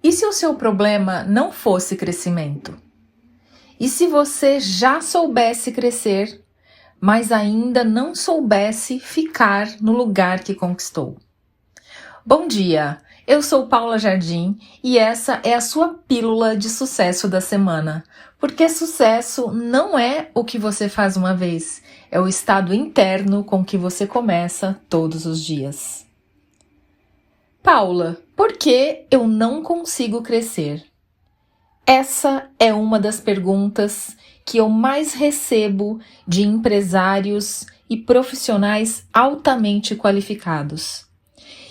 E se o seu problema não fosse crescimento? E se você já soubesse crescer, mas ainda não soubesse ficar no lugar que conquistou? Bom dia, eu sou Paula Jardim e essa é a sua pílula de sucesso da semana. Porque sucesso não é o que você faz uma vez, é o estado interno com que você começa todos os dias. Paula, por que eu não consigo crescer? Essa é uma das perguntas que eu mais recebo de empresários e profissionais altamente qualificados.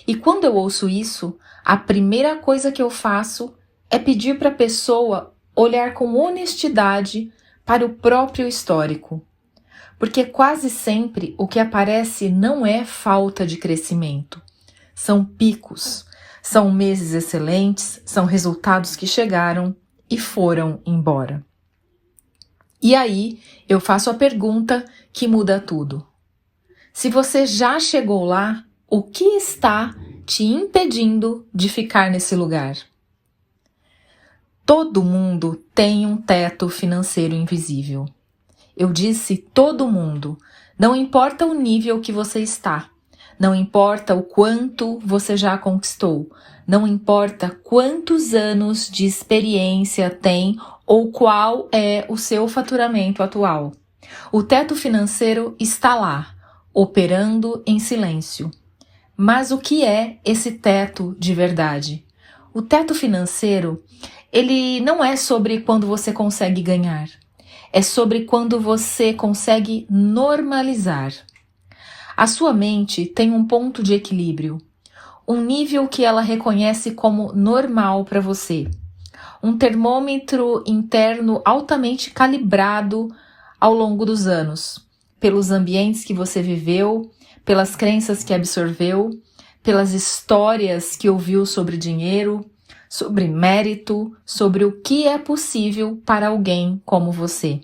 E quando eu ouço isso, a primeira coisa que eu faço é pedir para a pessoa olhar com honestidade para o próprio histórico. Porque quase sempre o que aparece não é falta de crescimento. São picos, são meses excelentes, são resultados que chegaram e foram embora. E aí eu faço a pergunta que muda tudo. Se você já chegou lá, o que está te impedindo de ficar nesse lugar? Todo mundo tem um teto financeiro invisível. Eu disse todo mundo, não importa o nível que você está. Não importa o quanto você já conquistou, não importa quantos anos de experiência tem ou qual é o seu faturamento atual. O teto financeiro está lá, operando em silêncio. Mas o que é esse teto de verdade? O teto financeiro, ele não é sobre quando você consegue ganhar, é sobre quando você consegue normalizar. A sua mente tem um ponto de equilíbrio, um nível que ela reconhece como normal para você, um termômetro interno altamente calibrado ao longo dos anos, pelos ambientes que você viveu, pelas crenças que absorveu, pelas histórias que ouviu sobre dinheiro, sobre mérito, sobre o que é possível para alguém como você.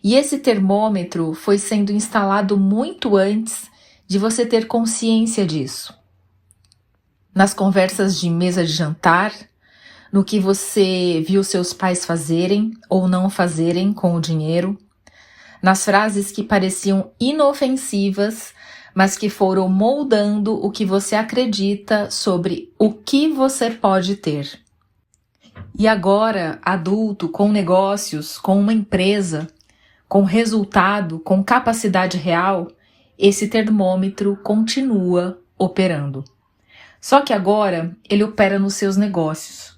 E esse termômetro foi sendo instalado muito antes de você ter consciência disso. Nas conversas de mesa de jantar, no que você viu seus pais fazerem ou não fazerem com o dinheiro, nas frases que pareciam inofensivas, mas que foram moldando o que você acredita sobre o que você pode ter. E agora, adulto, com negócios, com uma empresa, com resultado, com capacidade real, esse termômetro continua operando. Só que agora ele opera nos seus negócios,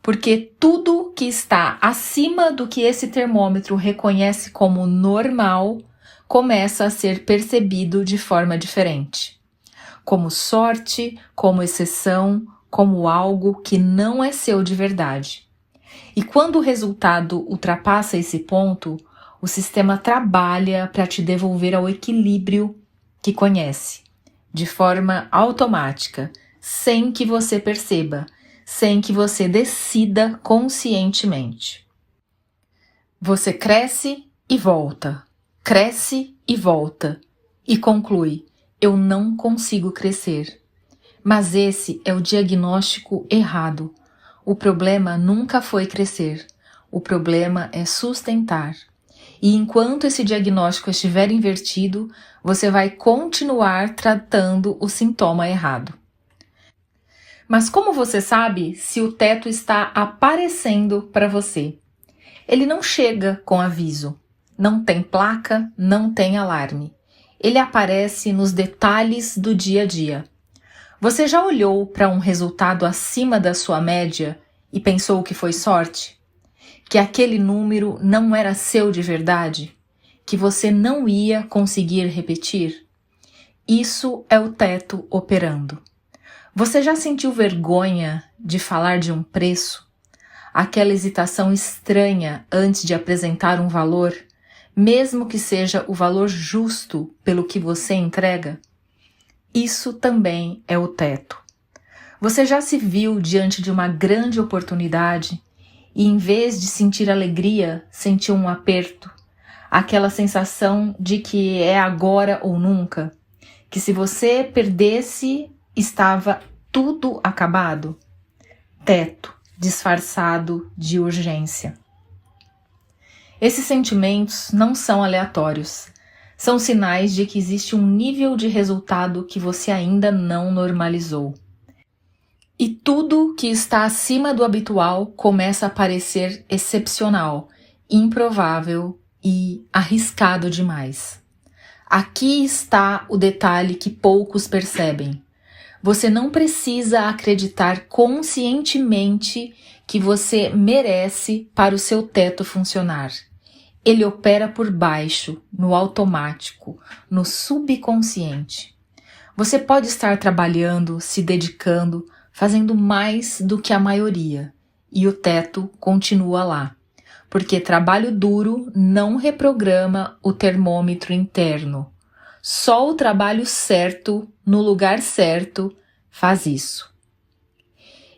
porque tudo que está acima do que esse termômetro reconhece como normal começa a ser percebido de forma diferente, como sorte, como exceção, como algo que não é seu de verdade. E quando o resultado ultrapassa esse ponto, o sistema trabalha para te devolver ao equilíbrio que conhece, de forma automática, sem que você perceba, sem que você decida conscientemente. Você cresce e volta e conclui: eu não consigo crescer. Mas esse é o diagnóstico errado. O problema nunca foi crescer, o problema é sustentar. E enquanto esse diagnóstico estiver invertido, você vai continuar tratando o sintoma errado. Mas como você sabe se o teto está aparecendo para você? Ele não chega com aviso, não tem placa, não tem alarme. Ele aparece nos detalhes do dia a dia. Você já olhou para um resultado acima da sua média e pensou que foi sorte? Que aquele número não era seu de verdade? Que você não ia conseguir repetir? Isso é o teto operando. Você já sentiu vergonha de falar de um preço? Aquela hesitação estranha antes de apresentar um valor, mesmo que seja o valor justo pelo que você entrega? Isso também é o teto. Você já se viu diante de uma grande oportunidade e, em vez de sentir alegria, sentiu um aperto? Aquela sensação de que é agora ou nunca? Que se você perdesse, estava tudo acabado? Teto. disfarçado de urgência. Esses sentimentos não são aleatórios. São sinais de que existe um nível de resultado que você ainda não normalizou. E tudo que está acima do habitual começa a parecer excepcional, improvável e arriscado demais. Aqui está o detalhe que poucos percebem. Você não precisa acreditar conscientemente que você merece para o seu teto funcionar. Ele opera por baixo, no automático, no subconsciente. Você pode estar trabalhando, se dedicando, fazendo mais do que a maioria, e o teto continua lá, porque trabalho duro não reprograma o termômetro interno. Só o trabalho certo, no lugar certo, faz isso.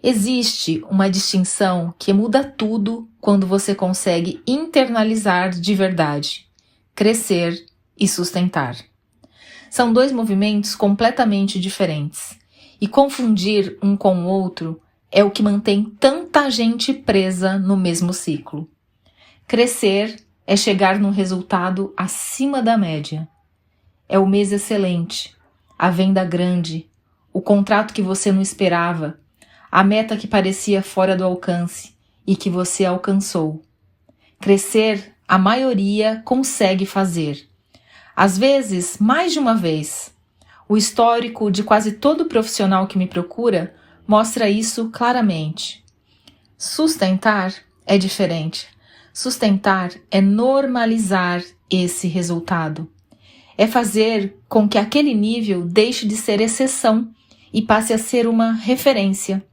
Existe uma distinção que muda tudo quando você consegue internalizar de verdade, crescer e sustentar. São dois movimentos completamente diferentes, e confundir um com o outro é o que mantém tanta gente presa no mesmo ciclo. Crescer é chegar num resultado acima da média. É o mês excelente, a venda grande, o contrato que você não esperava, a meta que parecia fora do alcance e que você alcançou. Crescer, a maioria consegue fazer. Às vezes, mais de uma vez. O histórico de quase todo profissional que me procura mostra isso claramente. Sustentar é diferente. Sustentar é normalizar esse resultado. É fazer com que aquele nível deixe de ser exceção e passe a ser uma referência.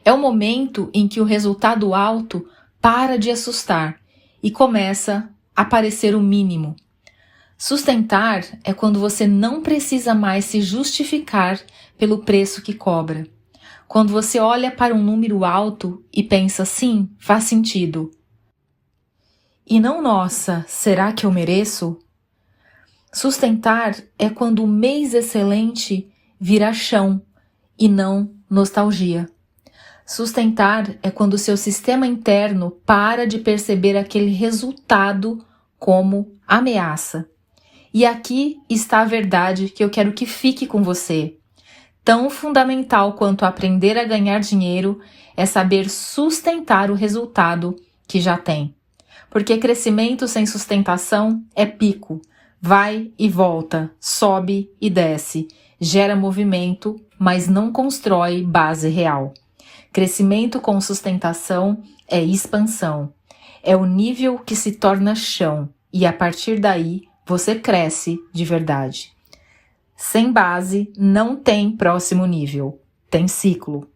É o momento em que o resultado alto para de assustar e começa a parecer o mínimo. Sustentar é quando você não precisa mais se justificar pelo preço que cobra. Quando você olha para um número alto e pensa, sim, faz sentido. E não, nossa, será que eu mereço? Sustentar é quando o mês excelente vira chão e não nostalgia. Sustentar é quando o seu sistema interno para de perceber aquele resultado como ameaça. E aqui está a verdade que eu quero que fique com você. Tão fundamental quanto aprender a ganhar dinheiro é saber sustentar o resultado que já tem. Porque crescimento sem sustentação é pico. Vai e volta, sobe e desce, gera movimento, mas não constrói base real. Crescimento com sustentação é expansão. É o nível que se torna chão e a partir daí você cresce de verdade. Sem base não tem próximo nível, tem ciclo.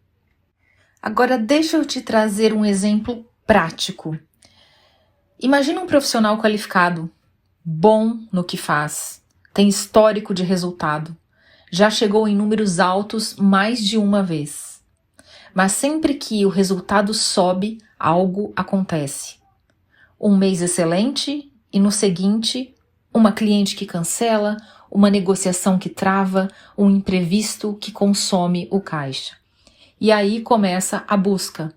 Agora deixa eu te trazer um exemplo prático. Imagina um profissional qualificado, bom no que faz, tem histórico de resultado, já chegou em números altos mais de uma vez. Mas sempre que o resultado sobe, algo acontece. Um mês excelente e no seguinte, uma cliente que cancela, uma negociação que trava, um imprevisto que consome o caixa. E aí começa a busca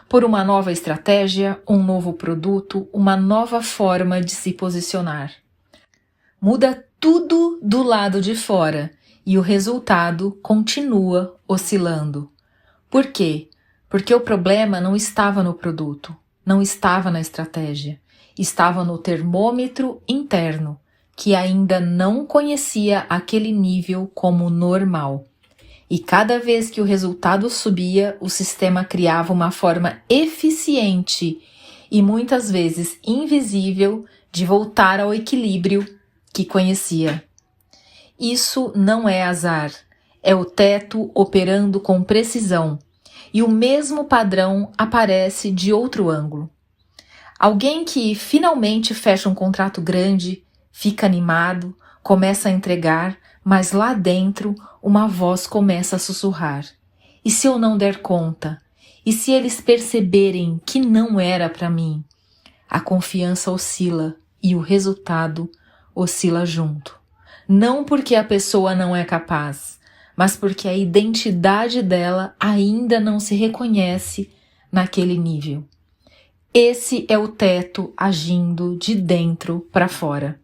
por uma nova estratégia, um novo produto, uma nova forma de se posicionar. Muda tudo do lado de fora e o resultado continua oscilando. Por quê? Porque o problema não estava no produto, não estava na estratégia, estava no termômetro interno, que ainda não conhecia aquele nível como normal. E cada vez que o resultado subia, o sistema criava uma forma eficiente e muitas vezes invisível de voltar ao equilíbrio que conhecia. Isso não é azar, é o teto operando com precisão e o mesmo padrão aparece de outro ângulo. Alguém que finalmente fecha um contrato grande, fica animado, começa a entregar, mas lá dentro uma voz começa a sussurrar. E se eu não der conta? E se eles perceberem que não era para mim? A confiança oscila e o resultado oscila junto. Não porque a pessoa não é capaz, mas porque a identidade dela ainda não se reconhece naquele nível. Esse é o teto agindo de dentro para fora.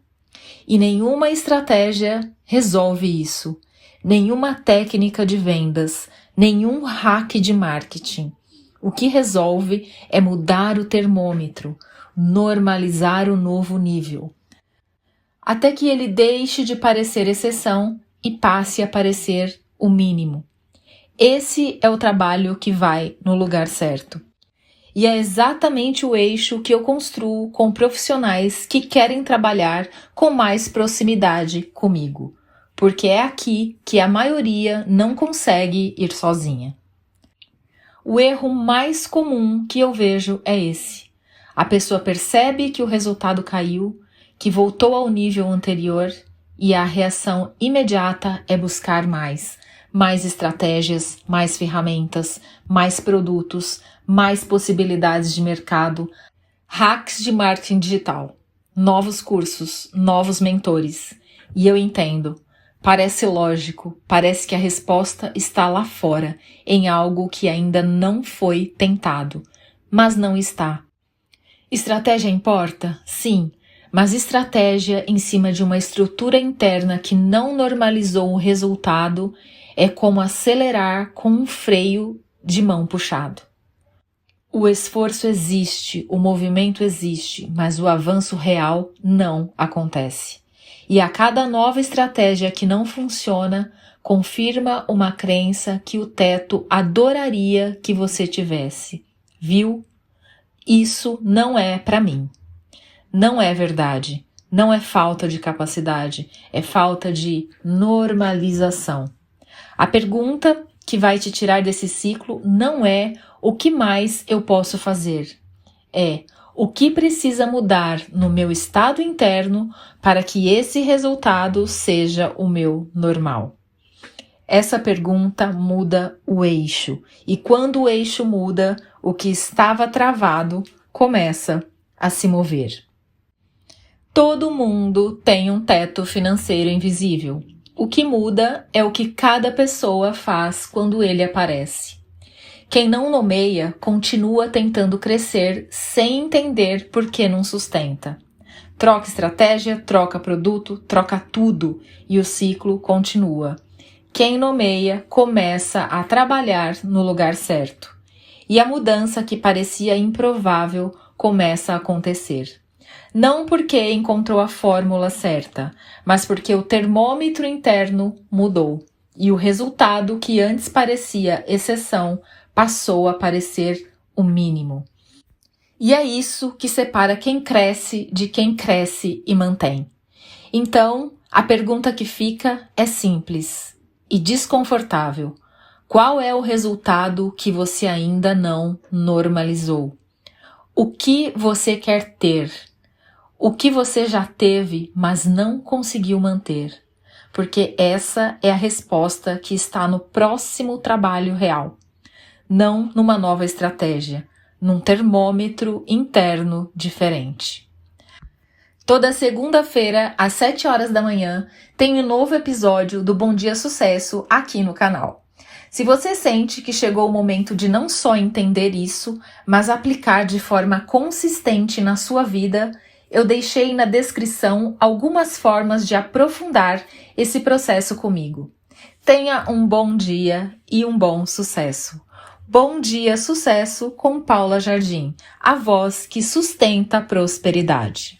E nenhuma estratégia resolve isso, nenhuma técnica de vendas, nenhum hack de marketing. O que resolve é mudar o termômetro, normalizar o novo nível, até que ele deixe de parecer exceção e passe a parecer o mínimo. Esse é o trabalho que vai no lugar certo. E é exatamente o eixo que eu construo com profissionais que querem trabalhar com mais proximidade comigo, porque é aqui que a maioria não consegue ir sozinha. O erro mais comum que eu vejo é esse. A pessoa percebe que o resultado caiu, que voltou ao nível anterior e a reação imediata é buscar mais estratégias, mais ferramentas, mais produtos, mais possibilidades de mercado, hacks de marketing digital, novos cursos, novos mentores. E eu entendo, parece lógico, parece que a resposta está lá fora, em algo que ainda não foi tentado, mas não está. Estratégia importa? Sim, mas estratégia em cima de uma estrutura interna que não normalizou o resultado é como acelerar com um freio de mão puxado. O esforço existe, o movimento existe, mas o avanço real não acontece. E a cada nova estratégia que não funciona, confirma uma crença que o teto adoraria que você tivesse. Viu? Isso não é para mim. Não é verdade. Não é falta de capacidade, é falta de normalização. A pergunta que vai te tirar desse ciclo não é o que mais eu posso fazer, é o que precisa mudar no meu estado interno para que esse resultado seja o meu normal. Essa pergunta muda o eixo, e quando o eixo muda, o que estava travado começa a se mover. Todo mundo tem um teto financeiro invisível. O que muda é o que cada pessoa faz quando ele aparece. Quem não nomeia continua tentando crescer sem entender por que não sustenta. Troca estratégia, troca produto, troca tudo e o ciclo continua. Quem nomeia começa a trabalhar no lugar certo. E a mudança que parecia improvável começa a acontecer. Não porque encontrou a fórmula certa, mas porque o termômetro interno mudou e o resultado que antes parecia exceção passou a parecer o mínimo. E é isso que separa quem cresce de quem cresce e mantém. Então, a pergunta que fica é simples e desconfortável. Qual é o resultado que você ainda não normalizou? O que você quer ter? O que você já teve, mas não conseguiu manter? Porque essa é a resposta que está no próximo trabalho real. Não numa nova estratégia, num termômetro interno diferente. Toda segunda-feira, às 7 horas da manhã, tem um novo episódio do Bom Dia Sucesso aqui no canal. Se você sente que chegou o momento de não só entender isso, mas aplicar de forma consistente na sua vida, eu deixei na descrição algumas formas de aprofundar esse processo comigo. Tenha um bom dia e um bom sucesso. Bom Dia Sucesso com Paula Jardim, a voz que sustenta a prosperidade.